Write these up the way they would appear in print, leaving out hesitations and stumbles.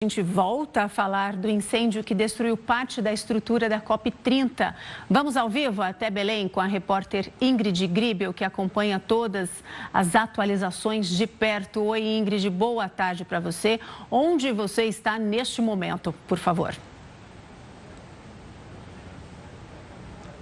A gente volta a falar do incêndio que destruiu parte da estrutura da COP30. Vamos ao vivo até Belém com a repórter Ingrid Gribel, que acompanha todas as atualizações de perto. Oi, Ingrid, boa tarde para você. Onde você está neste momento, por favor?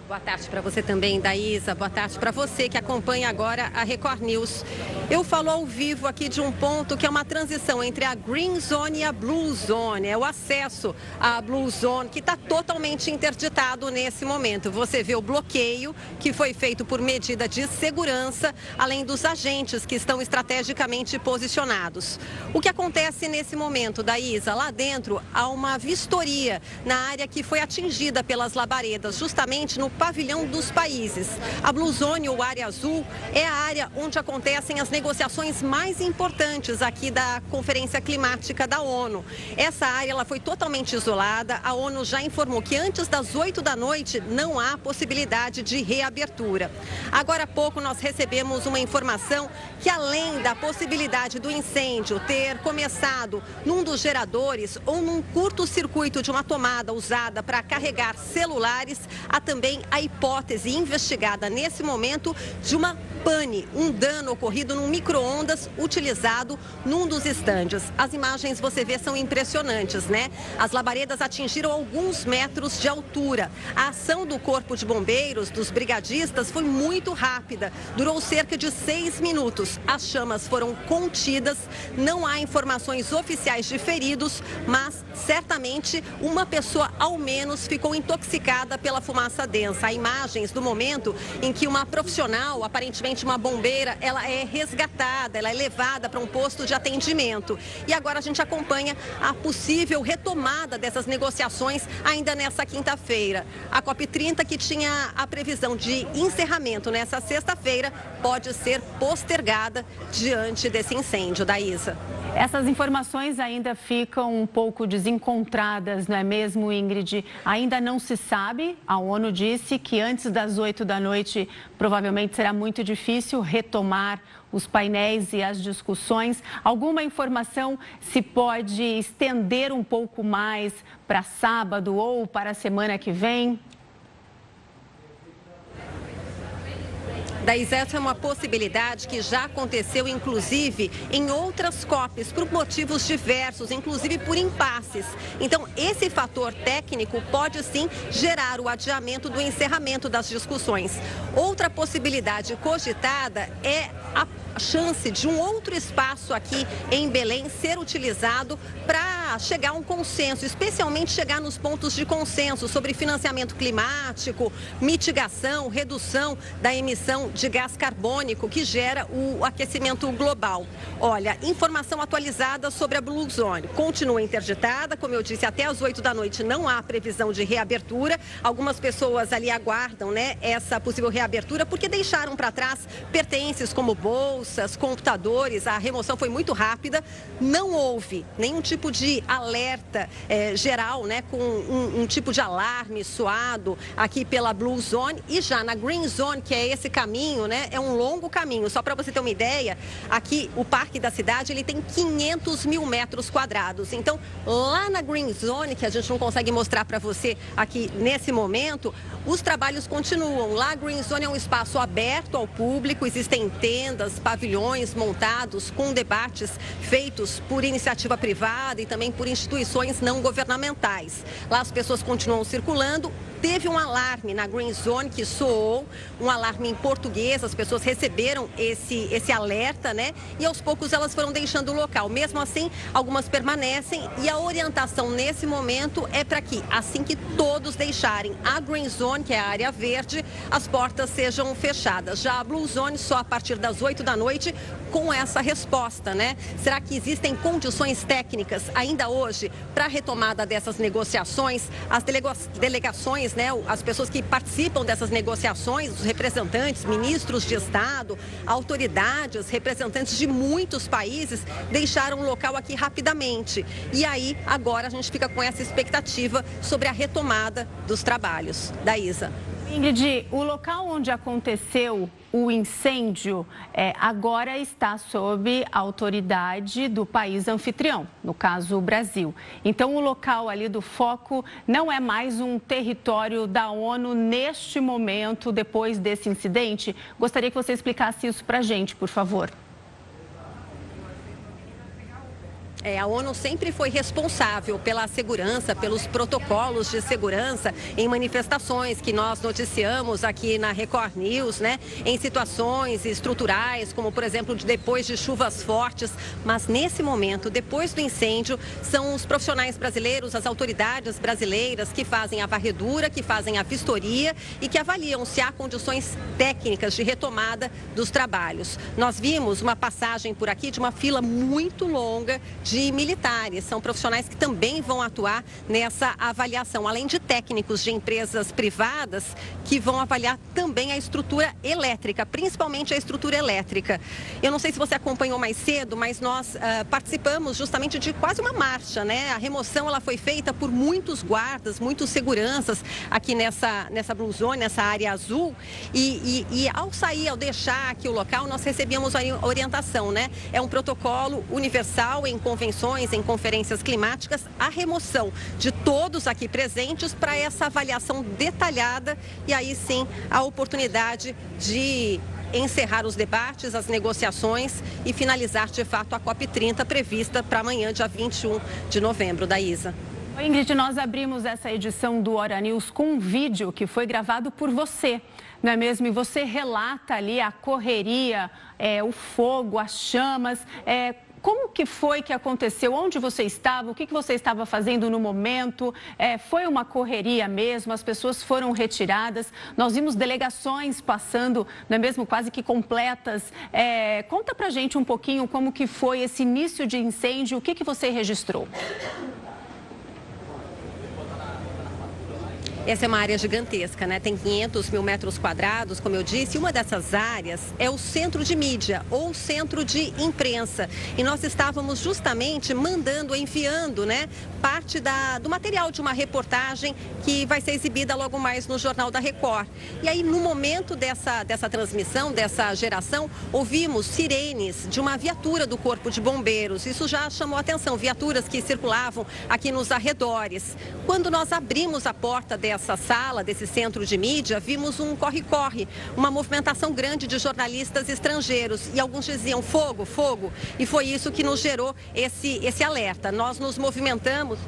Boa tarde para você também, Daísa. Boa tarde para você que acompanha agora a Record News. Eu falo ao vivo aqui de um ponto que é uma transição entre a Green Zone e a Blue Zone. É o acesso à Blue Zone que está totalmente interditado nesse momento. Você vê o bloqueio que foi feito por medida de segurança, além dos agentes que estão estrategicamente posicionados. O que acontece nesse momento, Daísa? Lá dentro há uma vistoria na área que foi atingida pelas labaredas, justamente no pavilhão dos países. A Blue Zone, ou área azul, é a área onde acontecem as negociações mais importantes aqui da Conferência Climática da ONU. Essa área ela foi totalmente isolada. A ONU já informou que antes das 8 da noite não há possibilidade de reabertura. Agora há pouco nós recebemos uma informação que, além da possibilidade do incêndio ter começado num dos geradores ou num curto-circuito de uma tomada usada para carregar celulares, há também a hipótese investigada nesse momento de uma pane, um dano ocorrido num micro-ondas utilizado num dos estandes. As imagens você vê são impressionantes, né? As labaredas atingiram alguns metros de altura. A ação do Corpo de Bombeiros, dos brigadistas, foi muito rápida. Durou cerca de 6 minutos. As chamas foram contidas. Não há informações oficiais de feridos, mas certamente uma pessoa ao menos ficou intoxicada pela fumaça densa. Há imagens do momento em que uma profissional, aparentemente uma bombeira, ela é resgatada, ela é levada para um posto de atendimento. E agora a gente acompanha a possível retomada dessas negociações ainda nessa quinta-feira. A COP30, que tinha a previsão de encerramento nessa sexta-feira, pode ser postergada diante desse incêndio, Daísa. Essas informações ainda ficam um pouco desencontradas, não é mesmo, Ingrid? Ainda não se sabe. A ONU disse que antes das 8 da noite provavelmente será muito difícil retomar os painéis e as discussões. Alguma informação se pode estender um pouco mais para sábado ou para a semana que vem? Daí, essa é uma possibilidade que já aconteceu, inclusive, em outras COPs, por motivos diversos, inclusive por impasses. Então, esse fator técnico pode, sim, gerar o adiamento do encerramento das discussões. Outra possibilidade cogitada é a chance de um outro espaço aqui em Belém ser utilizado para chegar a um consenso, especialmente chegar nos pontos de consenso sobre financiamento climático, mitigação, redução da emissão de gás carbônico que gera o aquecimento global. Olha, informação atualizada sobre a Blue Zone. Continua interditada, como eu disse, até as 8 da noite não há previsão de reabertura. Algumas pessoas ali aguardam, né, essa possível reabertura porque deixaram para trás pertences como bolsas, computadores. A remoção foi muito rápida. Não houve nenhum tipo de alerta geral, né, com um tipo de alarme soado aqui pela Blue Zone. E já na Green Zone, que é esse caminho, né, é um longo caminho. Só para você ter uma ideia, aqui o parque da cidade ele tem 500 mil metros quadrados. Então, lá na Green Zone, que a gente não consegue mostrar para você aqui nesse momento, os trabalhos continuam. Lá a Green Zone é um espaço aberto ao público, existem tendas, pavilhões montados com debates feitos por iniciativa privada e também por instituições não governamentais. Lá as pessoas continuam circulando. Teve um alarme na Green Zone que soou, um alarme em português, as pessoas receberam esse alerta, né? E aos poucos elas foram deixando o local. Mesmo assim, algumas permanecem e a orientação nesse momento é para que, assim que todos deixarem a Green Zone, que é a área verde, as portas sejam fechadas. Já a Blue Zone só a partir das 8 da noite com essa resposta, né? Será que existem condições técnicas ainda hoje para a retomada dessas negociações? As delegações, né, as pessoas que participam dessas negociações, os representantes, ministros de Estado, autoridades, representantes de muitos países, deixaram o local aqui rapidamente. E aí, agora a gente fica com essa expectativa sobre a retomada dos trabalhos. Daísa. Ingrid, o local onde aconteceu o incêndio agora está sob a autoridade do país anfitrião, no caso o Brasil. Então, o local ali do foco não é mais um território da ONU neste momento, depois desse incidente. Gostaria que você explicasse isso para a gente, por favor. A ONU sempre foi responsável pela segurança, pelos protocolos de segurança em manifestações que nós noticiamos aqui na Record News, né? Em situações estruturais, como por exemplo depois de chuvas fortes. Mas nesse momento, depois do incêndio, são os profissionais brasileiros, as autoridades brasileiras que fazem a varredura, que fazem a vistoria e que avaliam se há condições técnicas de retomada dos trabalhos. Nós vimos uma passagem por aqui de uma fila muito longa de militares, são profissionais que também vão atuar nessa avaliação, além de técnicos de empresas privadas que vão avaliar também a estrutura elétrica, principalmente a estrutura elétrica. Eu não sei se você acompanhou mais cedo, mas nós participamos justamente de quase uma marcha, né? A remoção ela foi feita por muitos guardas, muitos seguranças aqui nessa Blue Zone, nessa área azul e ao sair, ao deixar aqui o local, nós recebemos a orientação, né? É um protocolo universal em convenções, em conferências climáticas, a remoção de todos aqui presentes para essa avaliação detalhada e aí sim a oportunidade de encerrar os debates, as negociações e finalizar de fato a COP30 prevista para amanhã, dia 21 de novembro, Daísa. Ingrid, nós abrimos essa edição do Hora News com um vídeo que foi gravado por você, não é mesmo? E você relata ali a correria, o fogo, as chamas. Como que foi que aconteceu? Onde você estava? O que você estava fazendo no momento? Foi uma correria mesmo? As pessoas foram retiradas? Nós vimos delegações passando, não é mesmo? Quase que completas. Conta pra gente um pouquinho como que foi esse início de incêndio, o que você registrou? Essa é uma área gigantesca, né? Tem 500 mil metros quadrados, como eu disse. E uma dessas áreas é o centro de mídia ou centro de imprensa. E nós estávamos justamente enviando, né, parte do material de uma reportagem que vai ser exibida logo mais no Jornal da Record. E aí, no momento dessa transmissão, dessa geração, ouvimos sirenes de uma viatura do Corpo de Bombeiros. Isso já chamou a atenção, viaturas que circulavam aqui nos arredores. Quando nós abrimos a porta dessa sala, desse centro de mídia, vimos um corre-corre, uma movimentação grande de jornalistas estrangeiros e alguns diziam fogo, fogo, e foi isso que nos gerou esse alerta. Nós nos movimentamos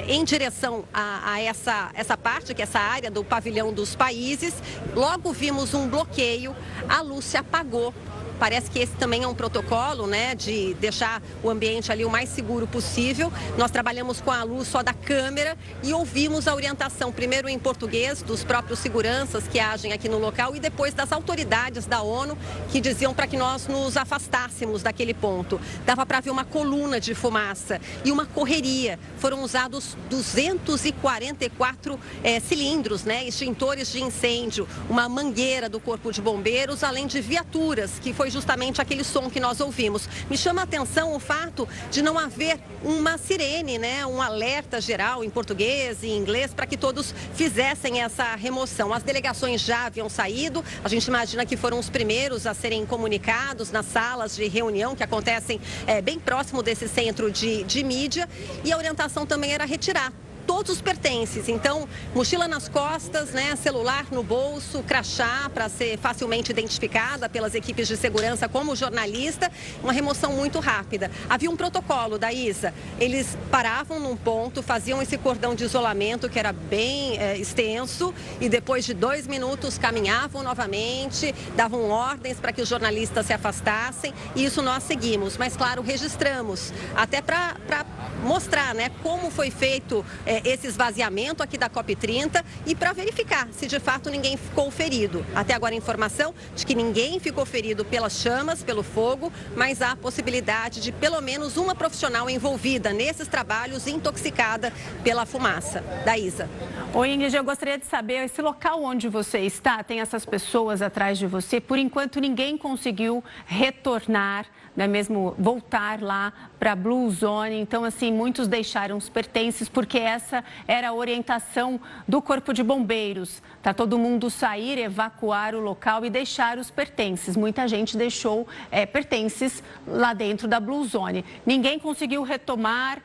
em direção a essa parte, que é essa área do pavilhão dos países. Logo vimos um bloqueio, a luz se apagou. Parece que esse também é um protocolo, né, de deixar o ambiente ali o mais seguro possível. Nós trabalhamos com a luz só da câmera e ouvimos a orientação, primeiro em português, dos próprios seguranças que agem aqui no local e depois das autoridades da ONU que diziam para que nós nos afastássemos daquele ponto. Dava para ver uma coluna de fumaça e uma correria. Foram usados 244 cilindros, né, extintores de incêndio, uma mangueira do Corpo de Bombeiros, além de viaturas, que foi justamente aquele som que nós ouvimos. Me chama a atenção o fato de não haver uma sirene, né, um alerta geral em português e em inglês para que todos fizessem essa remoção. As delegações já haviam saído, a gente imagina que foram os primeiros a serem comunicados nas salas de reunião que acontecem bem próximo desse centro de mídia e a orientação também era retirar todos os pertences, então mochila nas costas, né, celular no bolso, crachá para ser facilmente identificada pelas equipes de segurança como jornalista, uma remoção muito rápida. Havia um protocolo, Daísa, eles paravam num ponto, faziam esse cordão de isolamento que era bem extenso e depois de 2 minutos caminhavam novamente, davam ordens para que os jornalistas se afastassem e isso nós seguimos, mas claro, registramos, até para mostrar, né, como foi feito esse esvaziamento aqui da COP30 e para verificar se de fato ninguém ficou ferido. Até agora a informação de que ninguém ficou ferido pelas chamas, pelo fogo, mas há a possibilidade de pelo menos uma profissional envolvida nesses trabalhos intoxicada pela fumaça. Daísa. Oi, Ingrid, eu gostaria de saber, esse local onde você está, tem essas pessoas atrás de você, por enquanto ninguém conseguiu retornar, não é mesmo, voltar lá para a Blue Zone, então assim, muitos deixaram os pertences porque essa essa era a orientação do Corpo de Bombeiros, para todo mundo sair, evacuar o local e deixar os pertences. Muita gente deixou pertences lá dentro da Blue Zone. Ninguém conseguiu retornar.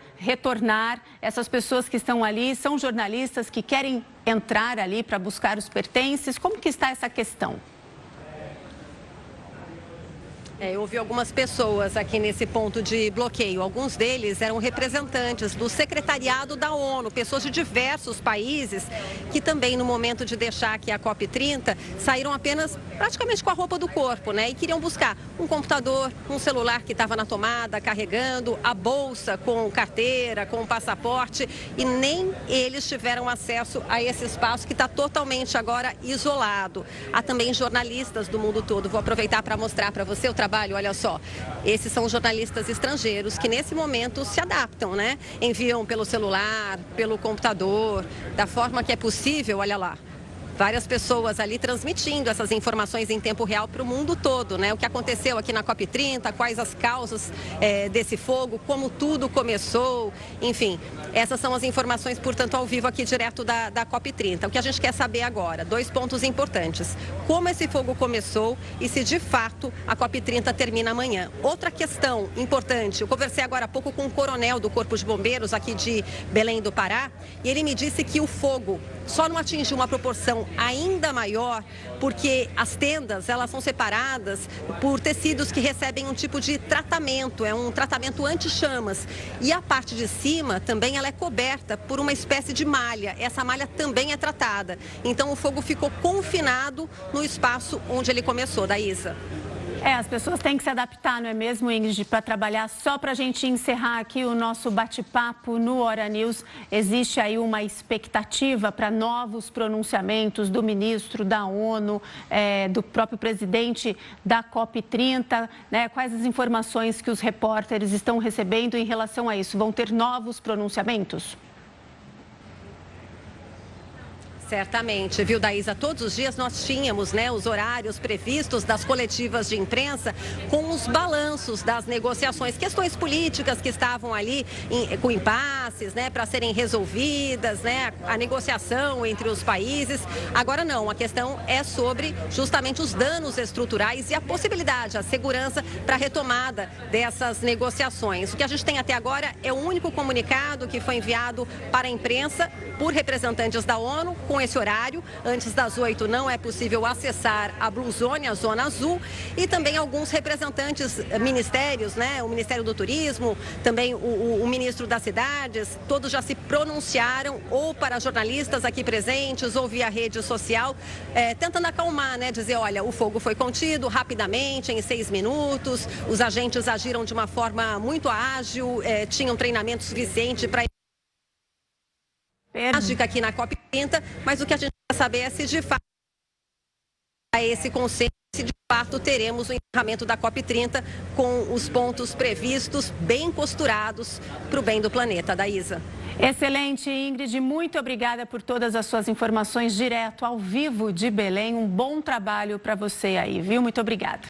Essas pessoas que estão ali são jornalistas que querem entrar ali para buscar os pertences. Como que está essa questão? Eu ouvi algumas pessoas aqui nesse ponto de bloqueio. Alguns deles eram representantes do secretariado da ONU, pessoas de diversos países que também, no momento de deixar aqui a COP30, saíram apenas praticamente com a roupa do corpo, né? E queriam buscar um computador, um celular que estava na tomada, carregando, a bolsa com carteira, com passaporte, e nem eles tiveram acesso a esse espaço que está totalmente agora isolado. Há também jornalistas do mundo todo. Vou aproveitar para mostrar para você o trabalho. Olha só, esses são jornalistas estrangeiros que nesse momento se adaptam, né? Enviam pelo celular, pelo computador, da forma que é possível, olha lá. Várias pessoas ali transmitindo essas informações em tempo real para o mundo todo, né? O que aconteceu aqui na COP30, quais as causas desse fogo, como tudo começou, enfim. Essas são as informações, portanto, ao vivo aqui direto da COP30. O que a gente quer saber agora, 2 pontos importantes. Como esse fogo começou e se de fato a COP30 termina amanhã. Outra questão importante, eu conversei agora há pouco com um coronel do Corpo de Bombeiros aqui de Belém do Pará e ele me disse que o fogo só não atingiu uma proporção ainda maior porque as tendas, elas são separadas por tecidos que recebem um tipo de tratamento, é um tratamento anti-chamas. E a parte de cima também ela é coberta por uma espécie de malha. Essa malha também é tratada. Então o fogo ficou confinado no espaço onde ele começou, Daísa. As pessoas têm que se adaptar, não é mesmo, Ingrid, para trabalhar. Só para a gente encerrar aqui o nosso bate-papo no Hora News, existe aí uma expectativa para novos pronunciamentos do ministro da ONU, do próprio presidente da COP30, né? Quais as informações que os repórteres estão recebendo em relação a isso? Vão ter novos pronunciamentos? Certamente, viu, Daísa? Todos os dias nós tínhamos, né, os horários previstos das coletivas de imprensa com os balanços das negociações, questões políticas que estavam ali com impasses, né, para serem resolvidas, né, a negociação entre os países. Agora não, a questão é sobre justamente os danos estruturais e a possibilidade, a segurança para a retomada dessas negociações. O que a gente tem até agora é o único comunicado que foi enviado para a imprensa por representantes da ONU, com esse horário. Antes das 8 não é possível acessar a Blue Zone, a Zona Azul, e também alguns representantes, ministérios, né? O Ministério do Turismo, também o Ministro das Cidades, todos já se pronunciaram ou para jornalistas aqui presentes ou via rede social, tentando acalmar, né? Dizer, olha, o fogo foi contido rapidamente, em 6 minutos, os agentes agiram de uma forma muito ágil, tinham treinamento suficiente para aqui na COP30, mas o que a gente quer saber é se de fato há esse consenso, se de fato teremos o encerramento da COP30 com os pontos previstos bem costurados para o bem do planeta, Daísa. Excelente, Ingrid. Muito obrigada por todas as suas informações direto ao vivo de Belém. Um bom trabalho para você aí, viu? Muito obrigada.